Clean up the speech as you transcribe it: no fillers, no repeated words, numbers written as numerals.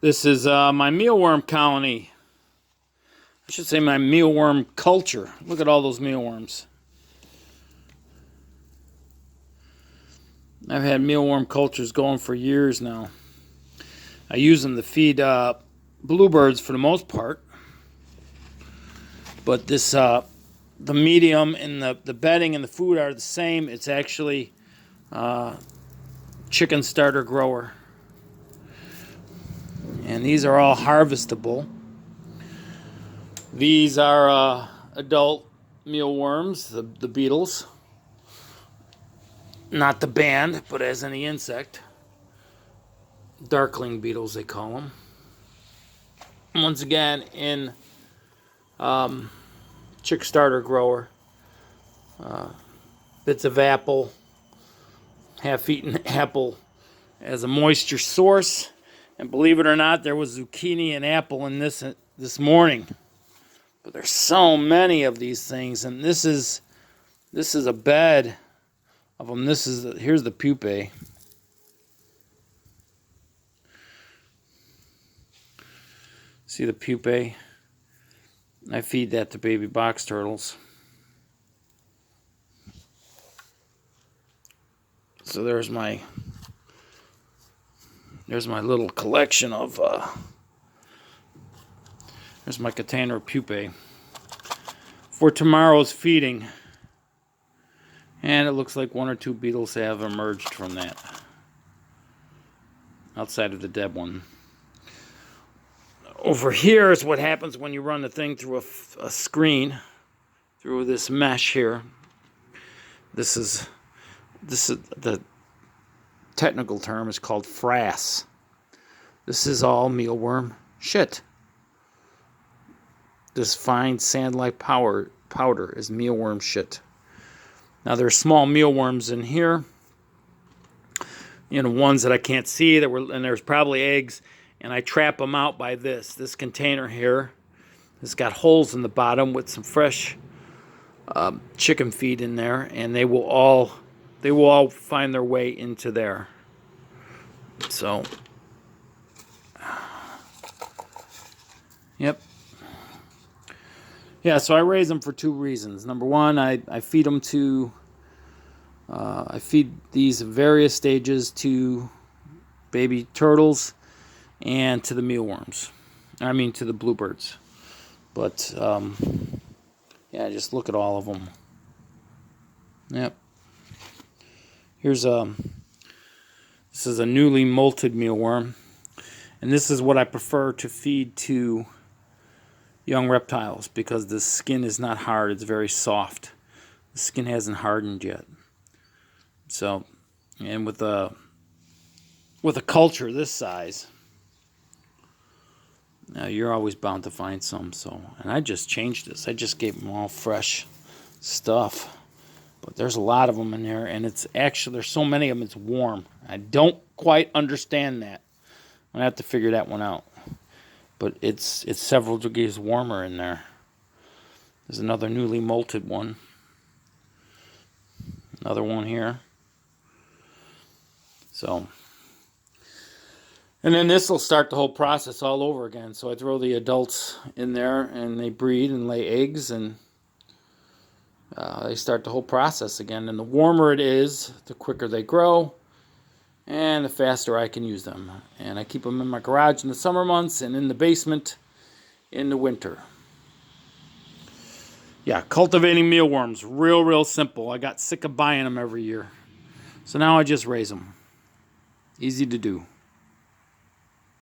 This is my mealworm colony. I should say my mealworm culture. Look at all those mealworms. I've had mealworm cultures going for years now. I use them to feed bluebirds for the most part. But this, the medium and the bedding and the food are the same. It's actually chicken starter grower. And these are all harvestable. These are adult mealworms, the beetles. Not the band, but as any insect. Darkling beetles, they call them. Once again, in chick starter grower. Bits of apple, half-eaten apple as a moisture source. And believe it or not, there was zucchini and apple in this morning. But there's so many of these things, and this is a bed of them. Here's the pupae. See the pupae? I feed that to baby box turtles. So there's my little collection of there's my container of pupae for tomorrow's feeding. And it looks like one or two beetles have emerged from that, outside of the dead one. Over here is what happens when you run the thing through a screen, through this mesh here. This is the technical term is called frass. This is all mealworm shit. This fine sand-like powder is mealworm shit. Now there's small mealworms in here, ones that I can't see and there's probably eggs, and I trap them out by this container here. It's got holes in the bottom with some fresh chicken feed in there, and they will all find their way into there. So, yep. Yeah, so I raise them for two reasons. Number one, I feed them to, I feed these various stages to baby turtles and to the mealworms. I mean, to the bluebirds. But, yeah, just look at all of them. Yep. Here's this is a newly molted mealworm. And this is what I prefer to feed to young reptiles, because the skin is not hard, it's very soft. The skin hasn't hardened yet. So, and with a culture this size, now you're always bound to find some. So, and I just changed this. I just gave them all fresh stuff. But there's a lot of them in there, and it's actually, there's so many of them, it's warm. I don't quite understand that. I'm gonna have to figure that one out. But it's several degrees warmer in there. There's another newly molted one. Another one here. So, and then this will start the whole process all over again. So I throw the adults in there, and they breed and lay eggs, and they start the whole process again. And the warmer it is, the quicker they grow, and the faster I can use them. And I keep them in my garage in the summer months and in the basement in the winter. Yeah, cultivating mealworms, real simple. I got sick of buying them every year. So now I just raise them. Easy to do.